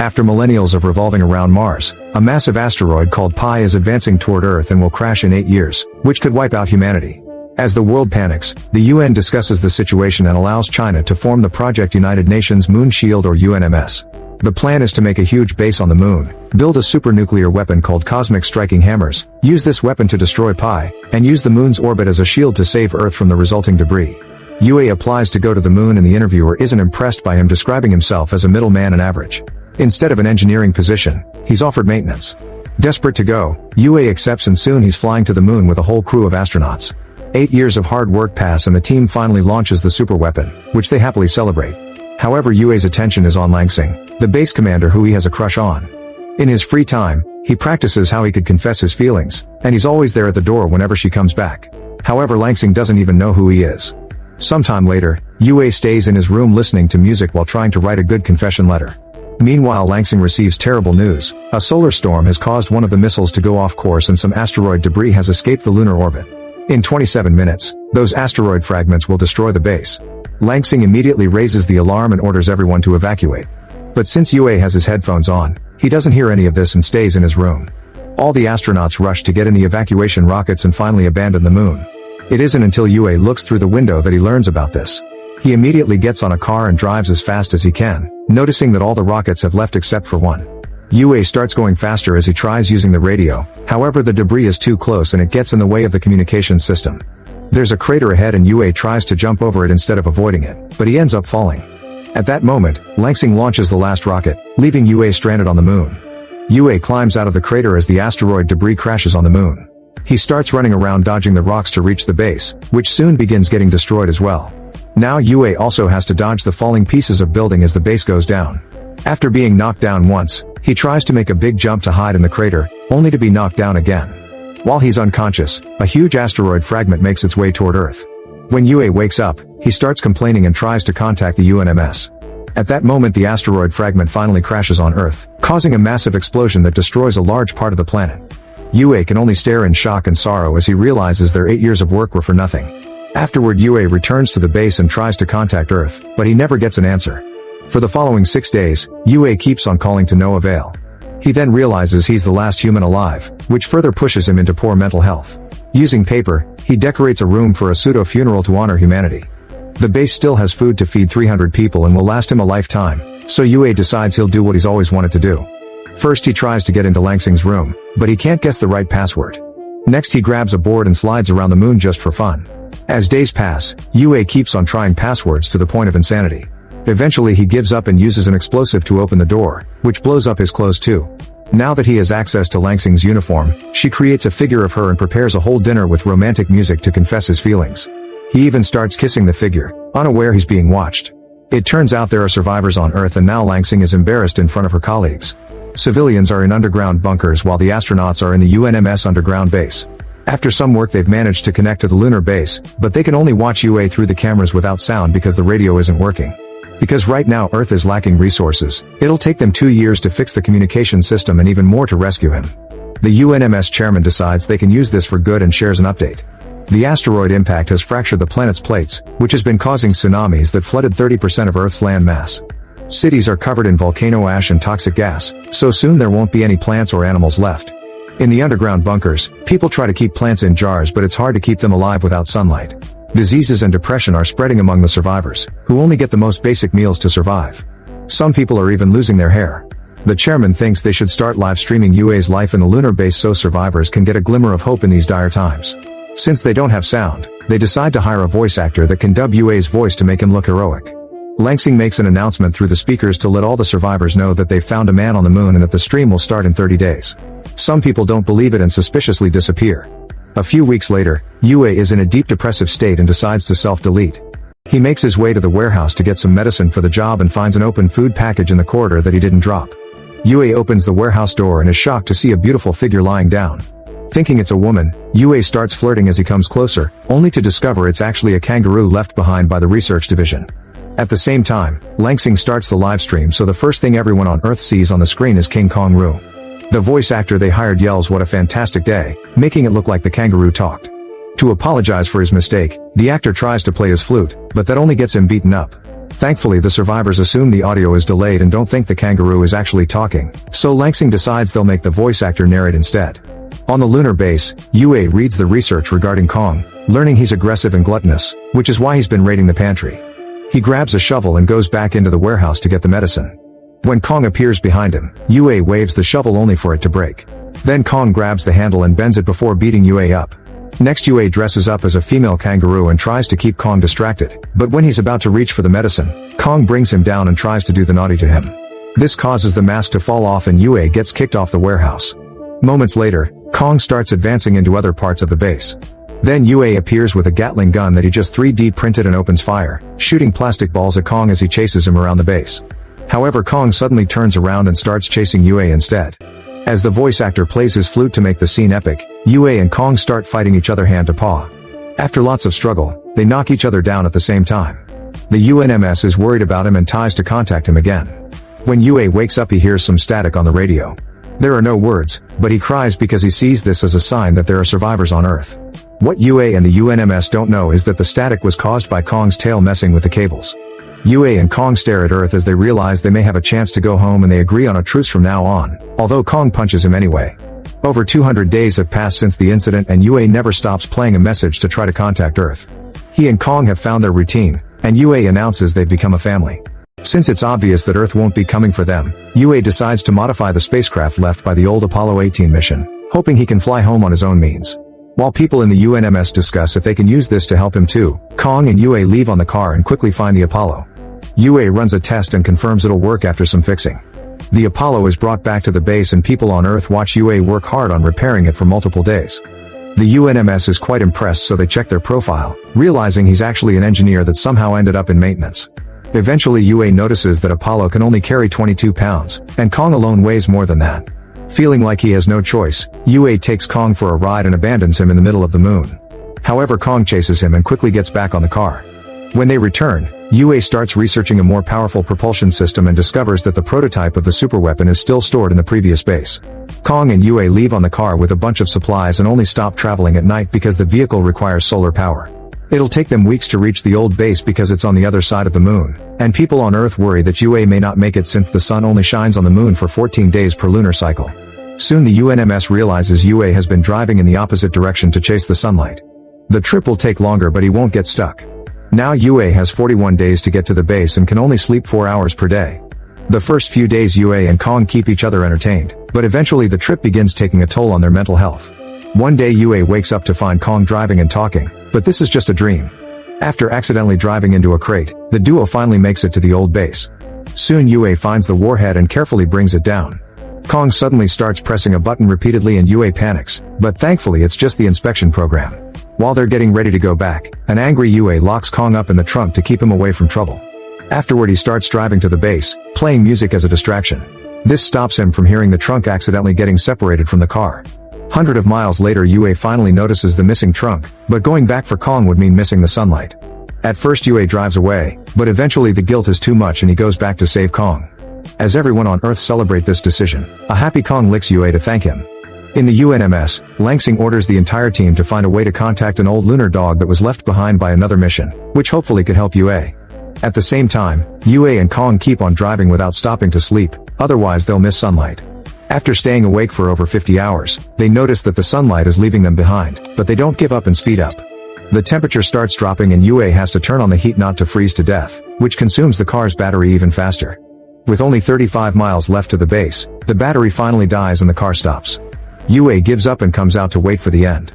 After millennials of revolving around Mars, a massive asteroid called Pi is advancing toward Earth and will crash in 8 years, which could wipe out humanity. As the world panics, the UN discusses the situation and allows China to form the Project United Nations Moon Shield or UNMS. The plan is to make a huge base on the moon, build a supernuclear weapon called cosmic striking hammers, use this weapon to destroy Pi, and use the moon's orbit as a shield to save Earth from the resulting debris. UA applies to go to the moon and the interviewer isn't impressed by him describing himself as a middleman and average. Instead of an engineering position, he's offered maintenance. Desperate to go, UA accepts and soon he's flying to the moon with a whole crew of astronauts. 8 years of hard work pass and the team finally launches the super weapon, which they happily celebrate. However, UA's attention is on Langsing, the base commander who he has a crush on. In his free time, he practices how he could confess his feelings, and he's always there at the door whenever she comes back. However, Langsing doesn't even know who he is. Sometime later, UA stays in his room listening to music while trying to write a good confession letter. Meanwhile, Langsing receives terrible news. A solar storm has caused one of the missiles to go off course and some asteroid debris has escaped the lunar orbit. In 27 minutes, those asteroid fragments will destroy the base. Langsing immediately raises the alarm and orders everyone to evacuate. But since UA has his headphones on, he doesn't hear any of this and stays in his room. All the astronauts rush to get in the evacuation rockets and finally abandon the moon. It isn't until UA looks through the window that he learns about this. He immediately gets on a car and drives as fast as he can, noticing that all the rockets have left except for one. UA starts going faster as he tries using the radio, however the debris is too close and it gets in the way of the communications system. There's a crater ahead and UA tries to jump over it instead of avoiding it, but he ends up falling. At that moment, Langsing launches the last rocket, leaving UA stranded on the moon. UA climbs out of the crater as the asteroid debris crashes on the moon. He starts running around dodging the rocks to reach the base, which soon begins getting destroyed as well. Now UA also has to dodge the falling pieces of building as the base goes down. After being knocked down once, he tries to make a big jump to hide in the crater, only to be knocked down again. While he's unconscious, a huge asteroid fragment makes its way toward Earth. When UA wakes up, he starts complaining and tries to contact the UNMS. At that moment the asteroid fragment finally crashes on Earth, causing a massive explosion that destroys a large part of the planet. UA can only stare in shock and sorrow as he realizes their 8 years of work were for nothing. Afterward UA returns to the base and tries to contact Earth, but he never gets an answer. For the following 6 days, UA keeps on calling to no avail. He then realizes he's the last human alive, which further pushes him into poor mental health. Using paper, he decorates a room for a pseudo-funeral to honor humanity. The base still has food to feed 300 people and will last him a lifetime, so UA decides he'll do what he's always wanted to do. First he tries to get into Langsing's room, but he can't guess the right password. Next he grabs a board and slides around the moon just for fun. As days pass, UA keeps on trying passwords to the point of insanity. Eventually he gives up and uses an explosive to open the door, which blows up his clothes too. Now that he has access to Langsing's uniform, she creates a figure of her and prepares a whole dinner with romantic music to confess his feelings. He even starts kissing the figure, unaware he's being watched. It turns out there are survivors on Earth and now Langsing is embarrassed in front of her colleagues. Civilians are in underground bunkers while the astronauts are in the UNMS underground base. After some work they've managed to connect to the lunar base, but they can only watch UA through the cameras without sound because the radio isn't working. Because right now Earth is lacking resources, it'll take them 2 years to fix the communication system and even more to rescue him. The UNMS chairman decides they can use this for good and shares an update. The asteroid impact has fractured the planet's plates, which has been causing tsunamis that flooded 30% of Earth's land mass. Cities are covered in volcano ash and toxic gas, so soon there won't be any plants or animals left. In the underground bunkers, people try to keep plants in jars but it's hard to keep them alive without sunlight. Diseases and depression are spreading among the survivors, who only get the most basic meals to survive. Some people are even losing their hair. The chairman thinks they should start live streaming UA's life in the lunar base so survivors can get a glimmer of hope in these dire times. Since they don't have sound, they decide to hire a voice actor that can dub UA's voice to make him look heroic. Langsing makes an announcement through the speakers to let all the survivors know that they've found a man on the moon and that the stream will start in 30 days. Some people don't believe it and suspiciously disappear. A few weeks later, UA is in a deep depressive state and decides to self-delete. He makes his way to the warehouse to get some medicine for the job and finds an open food package in the corridor that he didn't drop. UA opens the warehouse door and is shocked to see a beautiful figure lying down. Thinking it's a woman, UA starts flirting as he comes closer, only to discover it's actually a kangaroo left behind by the research division. At the same time, Langsing starts the live stream so the first thing everyone on Earth sees on the screen is King Kong Roo. The voice actor they hired yells "What a fantastic day," making it look like the kangaroo talked. To apologize for his mistake, the actor tries to play his flute, but that only gets him beaten up. Thankfully, the survivors assume the audio is delayed and don't think the kangaroo is actually talking, so Langsing decides they'll make the voice actor narrate instead. On the lunar base, Yue reads the research regarding Kong, learning he's aggressive and gluttonous, which is why he's been raiding the pantry. He grabs a shovel and goes back into the warehouse to get the medicine. When Kong appears behind him, Yue waves the shovel only for it to break. Then Kong grabs the handle and bends it before beating Yue up. Next, Yue dresses up as a female kangaroo and tries to keep Kong distracted, but when he's about to reach for the medicine, Kong brings him down and tries to do the naughty to him. This causes the mask to fall off and Yue gets kicked off the warehouse. Moments later, Kong starts advancing into other parts of the base. Then Yue appears with a Gatling gun that he just 3D printed and opens fire, shooting plastic balls at Kong as he chases him around the base. However, Kong suddenly turns around and starts chasing Yue instead. As the voice actor plays his flute to make the scene epic, Yue and Kong start fighting each other hand to paw. After lots of struggle, they knock each other down at the same time. The UNMS is worried about him and tries to contact him again. When Yue wakes up, he hears some static on the radio. There are no words, but he cries because he sees this as a sign that there are survivors on Earth. What Yue and the UNMS don't know is that the static was caused by Kong's tail messing with the cables. Yue and Kong stare at Earth as they realize they may have a chance to go home, and they agree on a truce from now on, although Kong punches him anyway. Over 200 days have passed since the incident, and Yue never stops playing a message to try to contact Earth. He and Kong have found their routine, and Yue announces they've become a family. Since it's obvious that Earth won't be coming for them, Yue decides to modify the spacecraft left by the old Apollo 18 mission, hoping he can fly home on his own means. While people in the UNMS discuss if they can use this to help him too, Kong and Yue leave on the car and quickly find the Apollo. Yue runs a test and confirms it'll work after some fixing. The Apollo is brought back to the base and people on Earth watch Yue work hard on repairing it for multiple days. The UNMS is quite impressed, so they check their profile, realizing he's actually an engineer that somehow ended up in maintenance. Eventually Yue notices that Apollo can only carry 22 pounds, and Kong alone weighs more than that. Feeling like he has no choice, Yue takes Kong for a ride and abandons him in the middle of the moon. However, Kong chases him and quickly gets back on the car. When they return, Yue starts researching a more powerful propulsion system and discovers that the prototype of the superweapon is still stored in the previous base. Kong and Yue leave on the car with a bunch of supplies and only stop traveling at night because the vehicle requires solar power. It'll take them weeks to reach the old base because it's on the other side of the moon, and people on Earth worry that Yue may not make it since the sun only shines on the moon for 14 days per lunar cycle. Soon the UNMS realizes Yue has been driving in the opposite direction to chase the sunlight. The trip will take longer, but he won't get stuck. Now Yue has 41 days to get to the base and can only sleep 4 hours per day. The first few days Yue and Kong keep each other entertained, but eventually the trip begins taking a toll on their mental health. One day Yue wakes up to find Kong driving and talking, but this is just a dream. After accidentally driving into a crate, the duo finally makes it to the old base. Soon Yue finds the warhead and carefully brings it down. Kong suddenly starts pressing a button repeatedly and Yue panics, but thankfully it's just the inspection program. While they're getting ready to go back, an angry Yue locks Kong up in the trunk to keep him away from trouble. Afterward he starts driving to the base, playing music as a distraction. This stops him from hearing the trunk accidentally getting separated from the car. Hundreds of miles later Yue finally notices the missing trunk, but going back for Kong would mean missing the sunlight. At first Yue drives away, but eventually the guilt is too much and he goes back to save Kong. As everyone on Earth celebrate this decision, a happy Kong licks Yue to thank him. In the UNMS, Langsing orders the entire team to find a way to contact an old lunar dog that was left behind by another mission, which hopefully could help Yue. At the same time, Yue and Kong keep on driving without stopping to sleep, otherwise they'll miss sunlight. After staying awake for over 50 hours, they notice that the sunlight is leaving them behind, but they don't give up and speed up. The temperature starts dropping and Yue has to turn on the heat not to freeze to death, which consumes the car's battery even faster. With only 35 miles left to the base, the battery finally dies and the car stops. Yue gives up and comes out to wait for the end.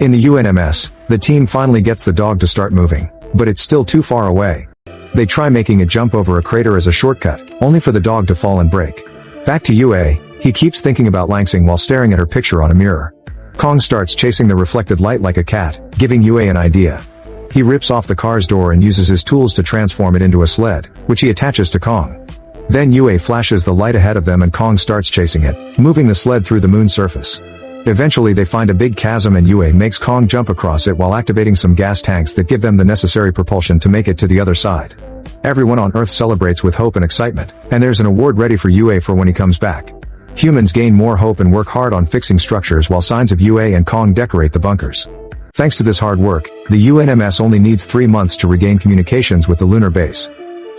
In the UNMS, the team finally gets the dog to start moving, but it's still too far away. They try making a jump over a crater as a shortcut, only for the dog to fall and break. Back to Yue, he keeps thinking about Langsing while staring at her picture on a mirror. Kong starts chasing the reflected light like a cat, giving Yue an idea. He rips off the car's door and uses his tools to transform it into a sled, which he attaches to Kong. Then Yue flashes the light ahead of them and Kong starts chasing it, moving the sled through the moon's surface. Eventually they find a big chasm and Yue makes Kong jump across it while activating some gas tanks that give them the necessary propulsion to make it to the other side. Everyone on Earth celebrates with hope and excitement, and there's an award ready for Yue for when he comes back. Humans gain more hope and work hard on fixing structures while signs of Yue and Kong decorate the bunkers. Thanks to this hard work, the UNMS only needs 3 months to regain communications with the lunar base.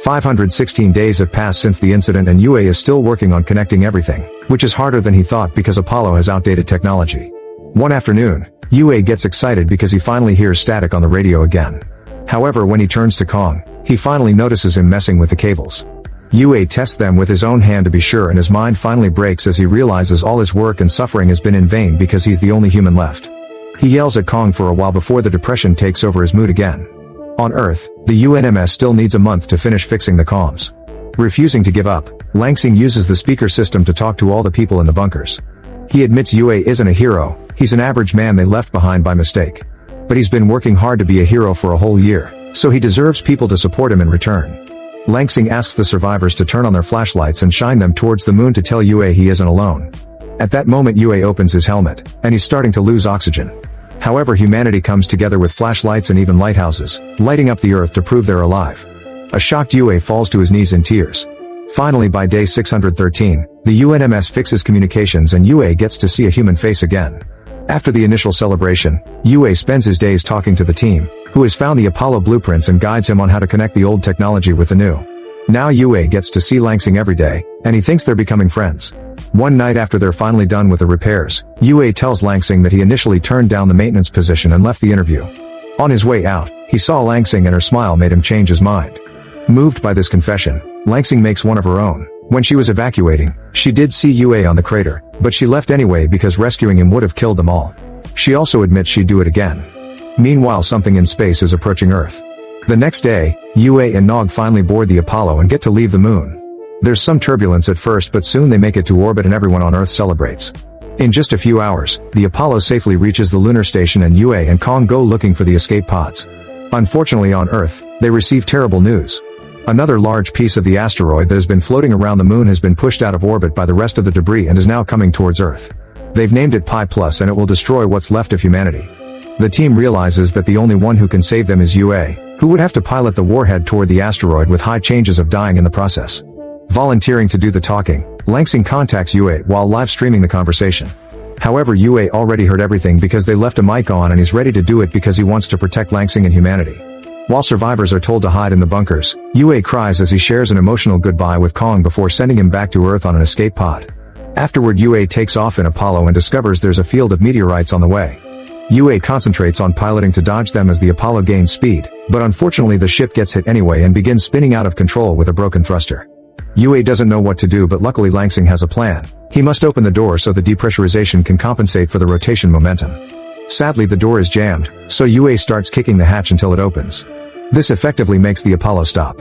516 days have passed since the incident and Yue is still working on connecting everything, which is harder than he thought because Apollo has outdated technology. One afternoon, Yue gets excited because he finally hears static on the radio again. However, when he turns to Kong, he finally notices him messing with the cables. Yue tests them with his own hand to be sure and his mind finally breaks as he realizes all his work and suffering has been in vain because he's the only human left. He yells at Kong for a while before the depression takes over his mood again. On Earth, the UNMS still needs a month to finish fixing the comms. Refusing to give up, Langsing uses the speaker system to talk to all the people in the bunkers. He admits Yue isn't a hero, he's an average man they left behind by mistake. But he's been working hard to be a hero for a whole year, so he deserves people to support him in return. Langsing asks the survivors to turn on their flashlights and shine them towards the moon to tell Yue he isn't alone. At that moment Yue opens his helmet, and he's starting to lose oxygen. However, humanity comes together with flashlights and even lighthouses, lighting up the Earth to prove they're alive. A shocked Yue falls to his knees in tears. Finally, by day 613, the UNMS fixes communications and Yue gets to see a human face again. After the initial celebration, Yue spends his days talking to the team, who has found the Apollo blueprints and guides him on how to connect the old technology with the new. Now Yue gets to see Langsing every day, and he thinks they're becoming friends. One night after they're finally done with the repairs, Yue tells Langsing that he initially turned down the maintenance position and left the interview. On his way out, he saw Langsing and her smile made him change his mind. Moved by this confession, Langsing makes one of her own. When she was evacuating, she did see Yue on the crater, but she left anyway because rescuing him would have killed them all. She also admits she'd do it again. Meanwhile, something in space is approaching Earth. The next day, Yue and Nog finally board the Apollo and get to leave the moon. There's some turbulence at first, but soon they make it to orbit and everyone on Earth celebrates. In just a few hours, the Apollo safely reaches the lunar station and Yue and Kong go looking for the escape pods. Unfortunately, on Earth, they receive terrible news. Another large piece of the asteroid that has been floating around the moon has been pushed out of orbit by the rest of the debris and is now coming towards Earth. They've named it Pi Plus and it will destroy what's left of humanity. The team realizes that the only one who can save them is Yue, who would have to pilot the warhead toward the asteroid with high chances of dying in the process. Volunteering to do the talking, Langsing contacts Yue while live streaming the conversation. However, Yue already heard everything because they left a mic on and he's ready to do it because he wants to protect Langsing and humanity. While survivors are told to hide in the bunkers, Yue cries as he shares an emotional goodbye with Kong before sending him back to Earth on an escape pod. Afterward, Yue takes off in Apollo and discovers there's a field of meteorites on the way. Yue concentrates on piloting to dodge them as the Apollo gains speed, but unfortunately the ship gets hit anyway and begins spinning out of control with a broken thruster. Yue doesn't know what to do, but luckily Langsing has a plan. He must open the door so the depressurization can compensate for the rotation momentum. Sadly, the door is jammed, so Yue starts kicking the hatch until it opens. This effectively makes the Apollo stop.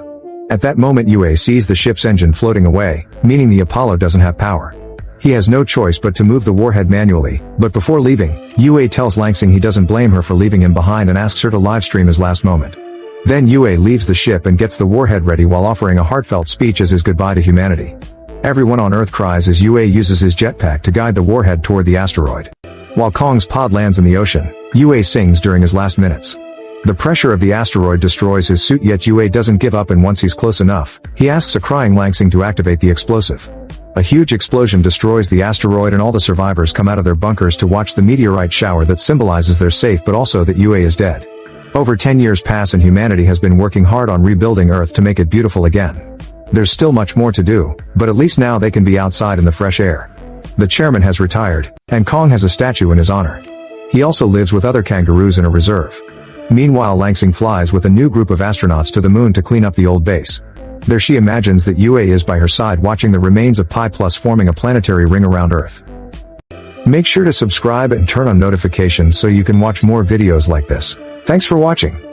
At that moment Yue sees the ship's engine floating away, meaning the Apollo doesn't have power. He has no choice but to move the warhead manually, but before leaving, Yue tells Langsing he doesn't blame her for leaving him behind and asks her to livestream his last moment. Then Yue leaves the ship and gets the warhead ready while offering a heartfelt speech as his goodbye to humanity. Everyone on Earth cries as Yue uses his jetpack to guide the warhead toward the asteroid. While Kong's pod lands in the ocean, Yue sings during his last minutes. The pressure of the asteroid destroys his suit, yet Yue doesn't give up, and once he's close enough, he asks a crying Langsing to activate the explosive. A huge explosion destroys the asteroid and all the survivors come out of their bunkers to watch the meteorite shower that symbolizes they're safe but also that Yue is dead. Over 10 years pass and humanity has been working hard on rebuilding Earth to make it beautiful again. There's still much more to do, but at least now they can be outside in the fresh air. The chairman has retired, and Kong has a statue in his honor. He also lives with other kangaroos in a reserve. Meanwhile, Langsing flies with a new group of astronauts to the moon to clean up the old base. There she imagines that Yue is by her side watching the remains of Pi Plus forming a planetary ring around Earth. Make sure to subscribe and turn on notifications so you can watch more videos like this. Thanks for watching.